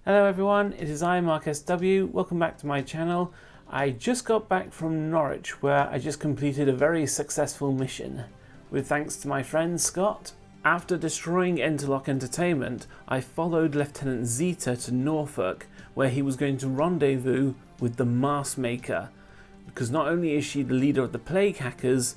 Hello everyone, it is I, Mark S.W. Welcome back to my channel. I just got back from Norwich where I just completed a very successful mission. With thanks to my friend Scott. After destroying Interlock Entertainment, I followed Lieutenant Zeta to Norfolk where he was going to rendezvous with the Mask Maker. Because not only is she the leader of the Plague Hackers,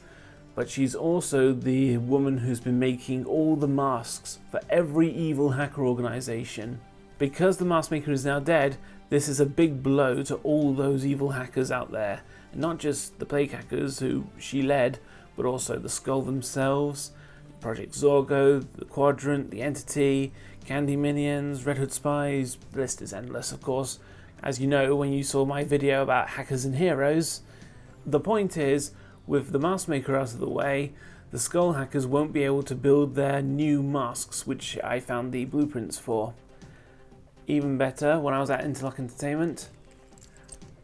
but she's also the woman who's been making all the masks for every evil hacker organization. Because the Mask Maker is now dead, this is a big blow to all those evil hackers out there. And not just the Plague Hackers who she led, but also the Skull themselves, Project Zorgo, the Quadrant, the Entity, Candy Minions, Red Hood Spies. The list is endless, of course. As you know when you saw my video about hackers and heroes. The point is, with the Mask Maker out of the way, the Skull hackers won't be able to build their new masks, which I found the blueprints for. Even better, when I was at Interlock Entertainment,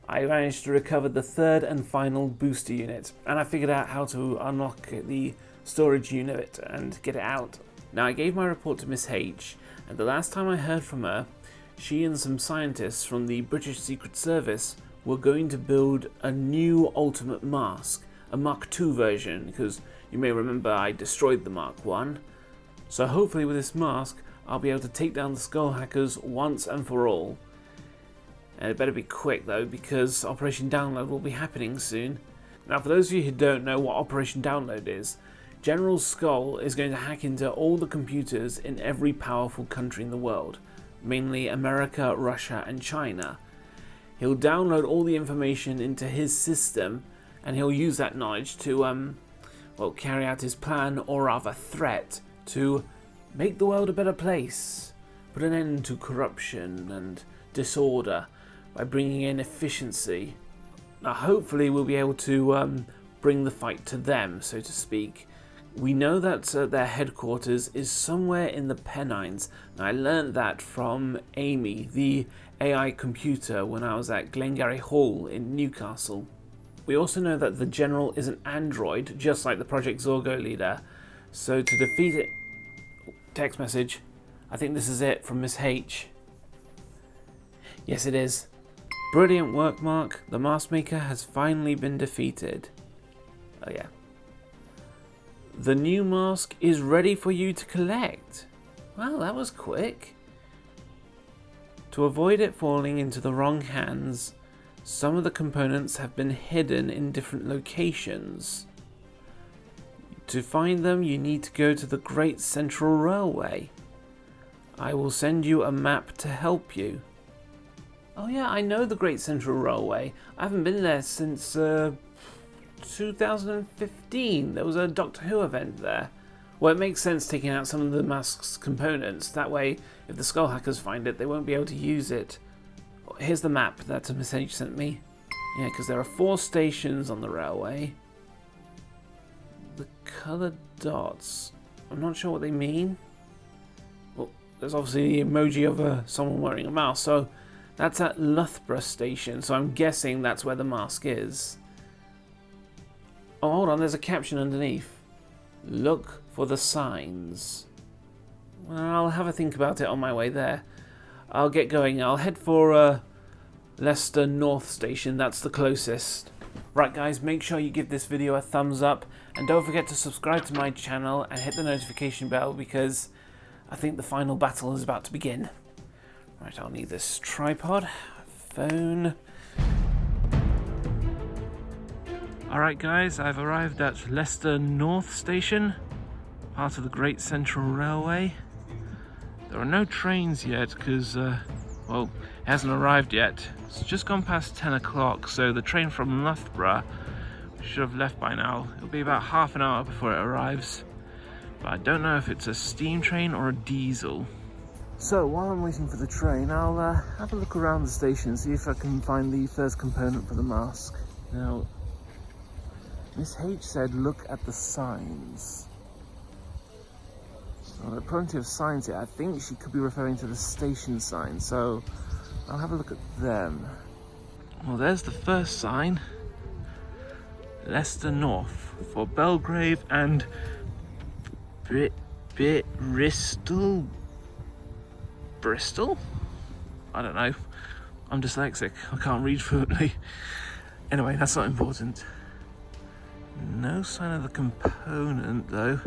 I managed to recover the third and final booster unit, and I figured out how to unlock the storage unit and get it out. Now, I gave my report to Miss H, and the last time I heard from her, she and some scientists from the British Secret Service were going to build a new ultimate mask, a Mark II version, because you may remember I destroyed the Mark I. So hopefully with this mask, I'll be able to take down the Skull hackers once and for all. And it better be quick though, because Operation Download will be happening soon. Now, for those of you who don't know what Operation Download is, General Skull is going to hack into all the computers in every powerful country in the world, mainly America, Russia and China. He'll download all the information into his system, and he'll use that knowledge to carry out his plan, or rather threat, to make the world a better place, put an end to corruption and disorder by bringing in efficiency. Now hopefully we'll be able to bring the fight to them, so to speak. We know that their headquarters is somewhere in the Pennines, and I learned that from Amy, the AI computer, when I was at Glengarry Hall in Newcastle. We also know that the General is an android, just like the Project Zorgo leader, so to defeat it... Text message. I think this is it from Miss H. Yes, it is. Brilliant work, Mark. The Mask Maker has finally been defeated. Oh yeah. The new mask is ready for you to collect. Well, that was quick. To avoid it falling into the wrong hands, some of the components have been hidden in different locations. To find them, you need to go to the Great Central Railway. I will send you a map to help you. Oh yeah, I know the Great Central Railway. I haven't been there since 2015. There was a Doctor Who event there. Well, it makes sense taking out some of the mask's components. That way, if the Skull hackers find it, they won't be able to use it. Here's the map that Miss H sent me. Yeah, because there are 4 stations on the railway. The coloured dots, I'm not sure what they mean. Well, there's obviously the emoji of someone wearing a mask, so that's at Loughborough station, so I'm guessing that's where the mask is. Oh, hold on, there's a caption underneath. Look for the signs. Well, I'll have a think about it on my way there. I'll get going. I'll head for Leicester North station, that's the closest. Right guys, make sure you give this video a thumbs up, and don't forget to subscribe to my channel and hit the notification bell, because I think the final battle is about to begin. Right, I'll need this tripod, phone. Alright guys, I've arrived at Leicester North station, part of the Great Central Railway. There are no trains yet because, well, it hasn't arrived yet. It's just gone past 10 o'clock, so the train from Loughborough should have left by now. It'll be about half an hour before it arrives. But I don't know if it's a steam train or a diesel. So while I'm waiting for the train, I'll have a look around the station and see if I can find the first component for the mask. Now, Miss H said look at the signs. So there are plenty of signs here. I think she could be referring to the station signs, so I'll have a look at them. Well, there's the first sign. Leicester North for Belgrave and Bristol? I don't know. I'm dyslexic. I can't read fluently. Anyway, that's not important. No sign of the component though.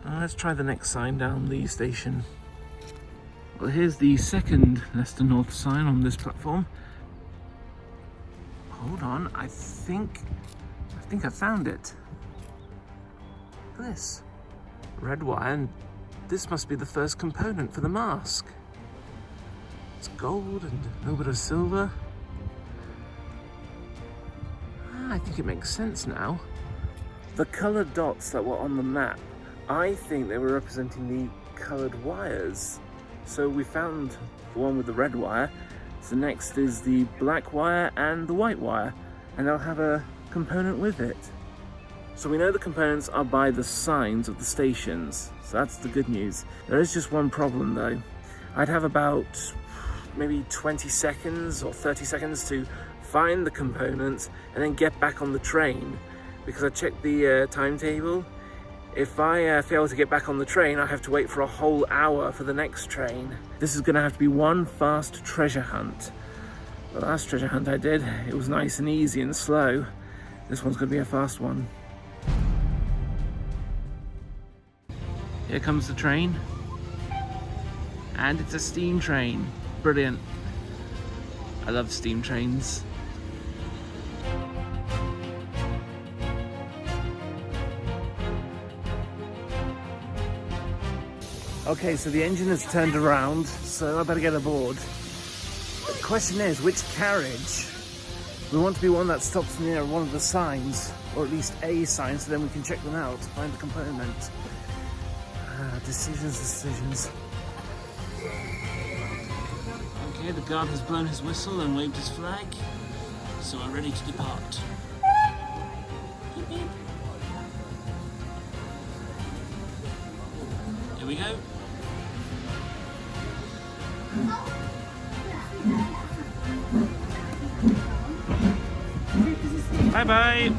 Let's try the next sign down the station. Well, here's the second Leicester North sign on this platform. Hold on, I think I found it. Look at this. Red wire, and this must be the first component for the mask. It's gold and a little bit of silver. I think it makes sense now. The coloured dots that were on the map, I think they were representing the coloured wires. So we found the one with the red wire. So next is the black wire and the white wire, and they'll have a component with it. So we know the components are by the signs of the stations, so that's the good news. There is just one problem though. I'd have about maybe 20 seconds or 30 seconds to find the components and then get back on the train, because I checked the timetable. If I fail to get back on the train, I have to wait for a whole hour for the next train. This is going to have to be one fast treasure hunt. The last treasure hunt I did, it was nice and easy and slow. This one's going to be a fast one. Here comes the train. And it's a steam train. Brilliant. I love steam trains. Okay, so the engine has turned around, so I better get aboard. The question is, which carriage? We want to be one that stops near one of the signs, or at least a sign, so then we can check them out, find the component. Decisions. Okay, the guard has blown his whistle and waved his flag, so we're ready to depart. Beep, beep. Here we go. Bye bye.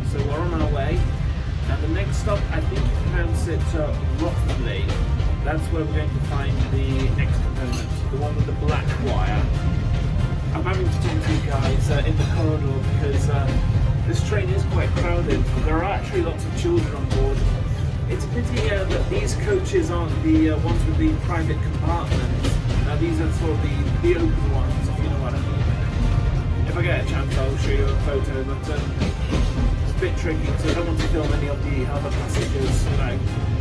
So we're on our way, and the next stop, I think you pronounce it Loughborough. That's where we're going to find the next component, the one with the black wire. I'm having to talk to you guys in the corridor because this train is quite crowded. There are actually lots of children on board. It's a pity that these coaches aren't the ones with the private compartments. These are sort of the open ones, if you know what I mean. If I get a chance, I'll show you a photo, but it's a bit tricky, so I don't want to film any of the other passengers, you know,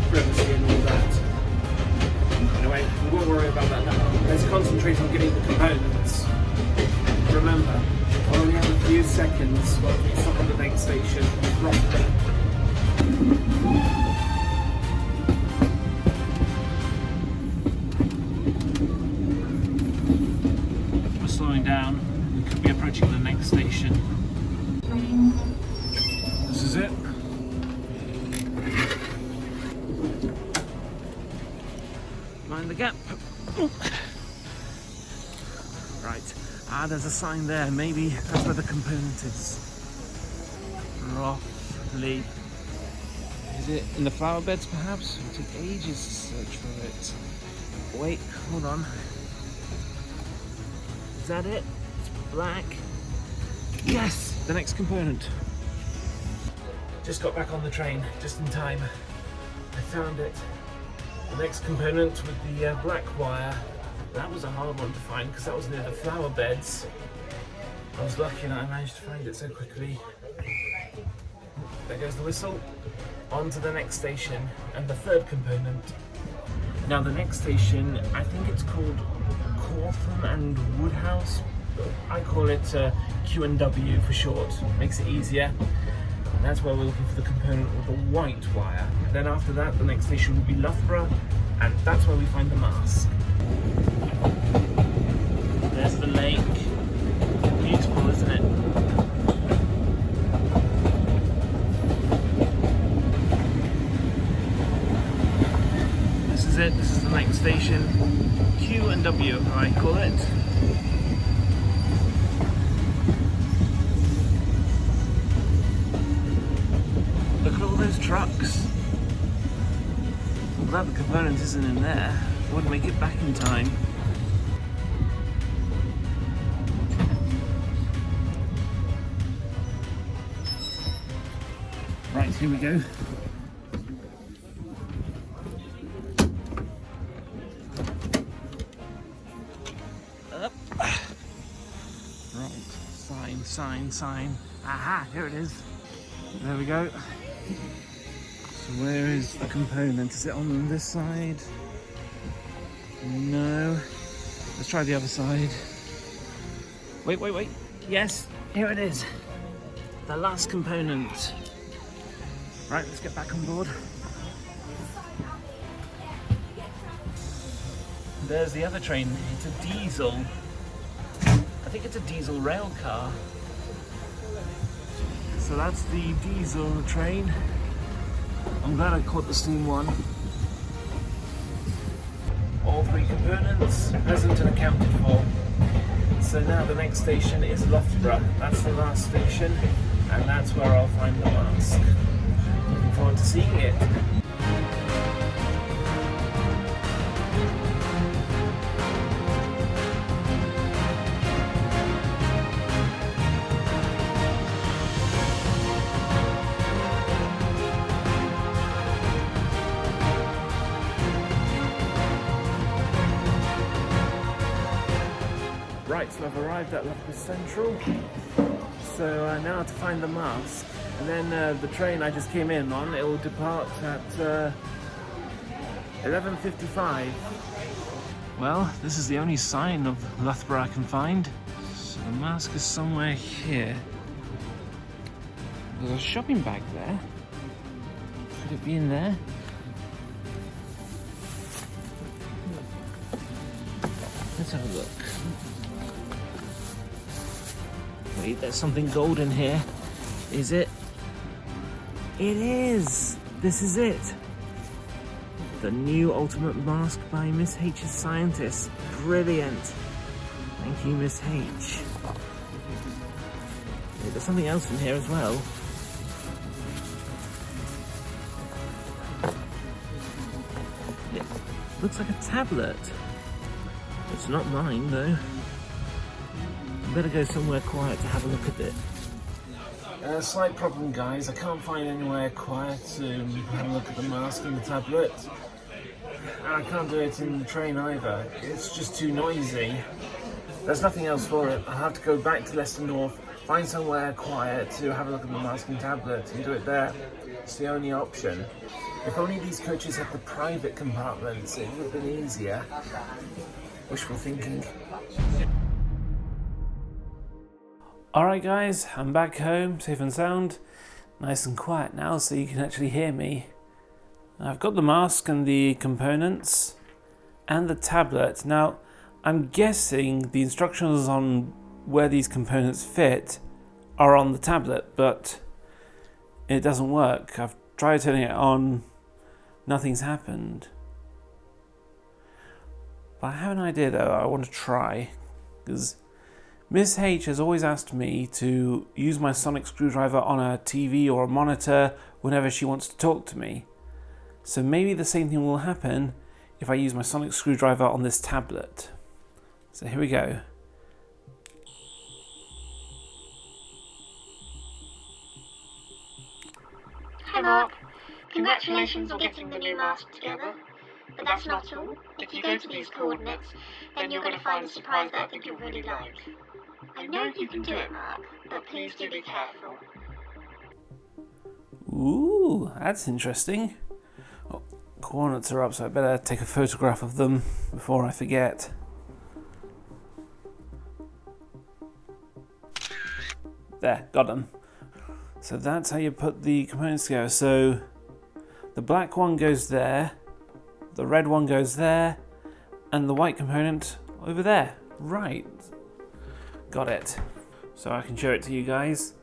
privacy and all that. Anyway, we won't worry about that now. Let's concentrate on getting the components. Remember, we only have a few seconds while we stop at the next station, roughly. We're slowing down. We could be approaching the next station. This is it. Mind the gap. Right. There's a sign there. Maybe that's where the component is. Roughly. Is it in the flower beds, perhaps? It'll take ages to search for it. Wait, hold on. Is that it? It's black. Yes! The next component. Just got back on the train, just in time. I found it. The next component with the black wire. That was a hard one to find because that was near the flower beds. I was lucky that I managed to find it so quickly. There goes the whistle. On to the next station and the third component. Now the next station, I think it's called Cortham and Woodhouse. I call it Q&W for short, makes it easier. And that's where we're looking for the component with the white wire. And then after that, the next station will be Loughborough, and that's where we find the mask. There's the lake. Beautiful, isn't it? This is it. This is the next station. Q&W, I call it. at all those trucks. I'm glad the component isn't in there. I wouldn't make it back in time. Right, here we go. Up. Right, sign. Aha, here it is. There we go. So where is the component? Is it on this side? No. Let's try the other side. Wait. Yes, here it is. The last component. Right, let's get back on board. There's the other train. It's a diesel. I think it's a diesel rail car. So that's the diesel train. I'm glad I caught the steam one. All three components present and accounted for. So now the next station is Loughborough. That's the last station, and that's where I'll find the mask. Looking forward to seeing it. Right, so I've arrived at Leicester Central. So now to find the mask. And then the train I just came in on, it will depart at 11:55. Well, this is the only sign of Loughborough I can find. So the mask is somewhere here. There's a shopping bag there. Could it be in there? Let's have a look. Wait, there's something gold in here. Is it? It is! This is it! The new ultimate mask by Miss H's scientists. Brilliant! Thank you, Miss H. Wait, there's something else in here as well. It looks like a tablet. It's not mine, though. Better go somewhere quiet to have a look at it. Slight problem, guys. I can't find anywhere quiet to have a look at the mask and the tablet. And I can't do it in the train either. It's just too noisy. There's nothing else for it. I'll have to go back to Leicester North, find somewhere quiet to have a look at the mask and tablet and do it there. It's the only option. If only these coaches had the private compartments, it would have been easier. Wishful thinking. Alright guys, I'm back home, safe and sound. Nice and quiet now so you can actually hear me. I've got the mask and the components and the tablet. Now, I'm guessing the instructions on where these components fit are on the tablet, but it doesn't work. I've tried turning it on, nothing's happened. But I have an idea though, I want to try, because Miss H has always asked me to use my sonic screwdriver on a TV or a monitor whenever she wants to talk to me. So maybe the same thing will happen if I use my sonic screwdriver on this tablet. So here we go. Hi Mark, congratulations on getting the new mask together. But that's not all. If you go to these coordinates, then you're going to find a surprise that I think you'll really like. I know you can do it, Mark, but please do be careful. Ooh, that's interesting. Oh, coordinates are up, so I better take a photograph of them before I forget. There, got them. So that's how you put the components together. So the black one goes there, the red one goes there, and the white component over there. Right. Got it. So I can show it to you guys.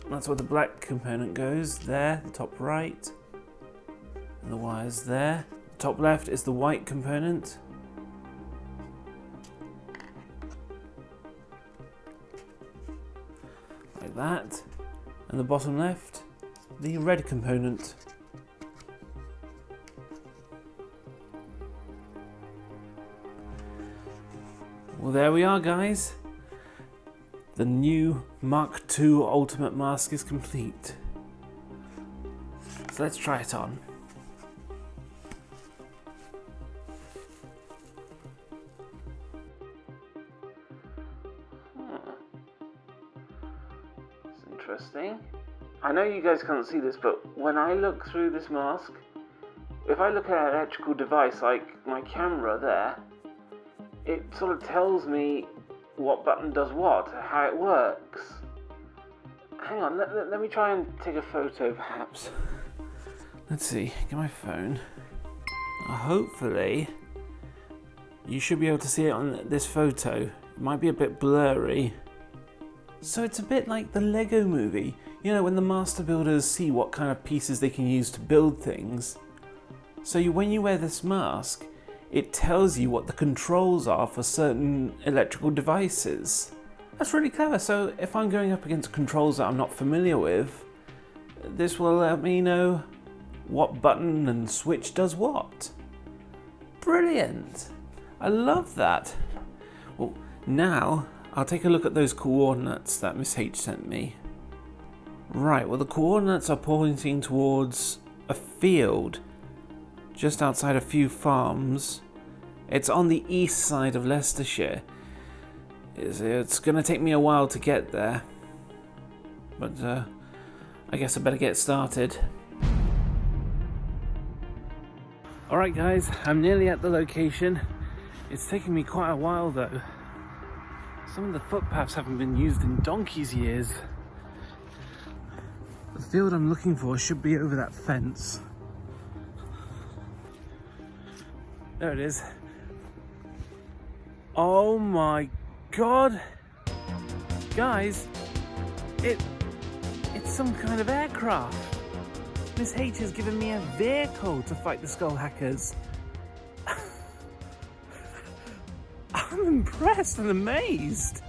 That's where the black component goes, there, the top right. And the wires there. The top left is the white component. Like that. And the bottom left the red component. Well, there we are, guys. The new Mark II Ultimate Mask is complete. So let's try it on. It's interesting. I know you guys can't see this, but when I look through this mask, if I look at an electrical device like my camera there, it sort of tells me what button does what, how it works. Hang on, let me try and take a photo perhaps. Let's see, get my phone. Hopefully, you should be able to see it on this photo. It might be a bit blurry. So it's a bit like the Lego movie. You know, when the master builders see what kind of pieces they can use to build things. So when you wear this mask, it tells you what the controls are for certain electrical devices. That's really clever. So if I'm going up against controls that I'm not familiar with, this will let me know what button and switch does what. Brilliant. I love that. Well, now I'll take a look at those coordinates that Miss H sent me. Right, well the coordinates are pointing towards a field just outside a few farms. It's on the east side of Leicestershire. It's going to take me a while to get there, but I guess I better get started. Alright guys, I'm nearly at the location. It's taking me quite a while though. Some of the footpaths haven't been used in donkey's years. The field I'm looking for should be over that fence. There it is. Oh my god! Guys, it's some kind of aircraft. Miss H has given me a vehicle to fight the Skull Hackers. I'm impressed and amazed.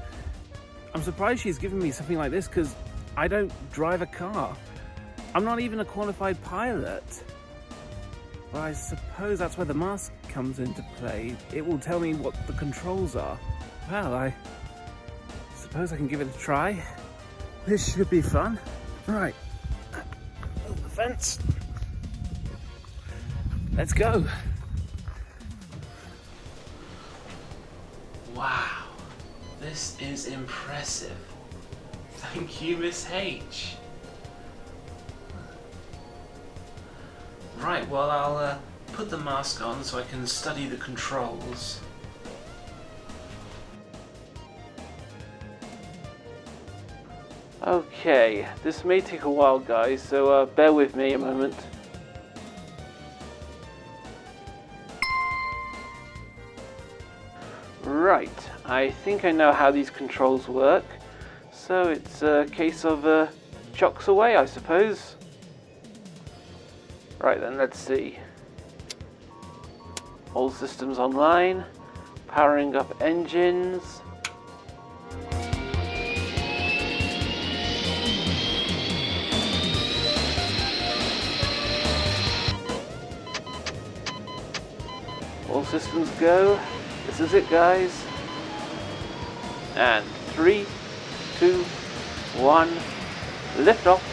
I'm surprised she's given me something like this because I don't drive a car. I'm not even a qualified pilot. But I suppose that's where the mask comes into play. It will tell me what the controls are. Well, I suppose I can give it a try. This should be fun. Right. Over the fence. Let's go. Wow, this is impressive. Thank you, Miss H. Right, well, I'll put the mask on so I can study the controls. Okay, this may take a while, guys, so bear with me a moment. Right, I think I know how these controls work, so it's a case of chocks away, I suppose. Right then, let's see. All systems online, powering up engines. All systems go. This is it, guys. And 3, 2, 1, lift off.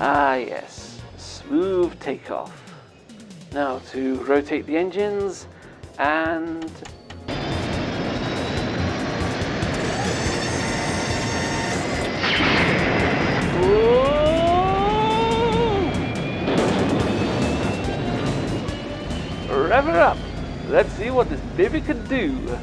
Ah yes, smooth takeoff. Now to rotate the engines and... Rev her up. Let's see what this baby can do.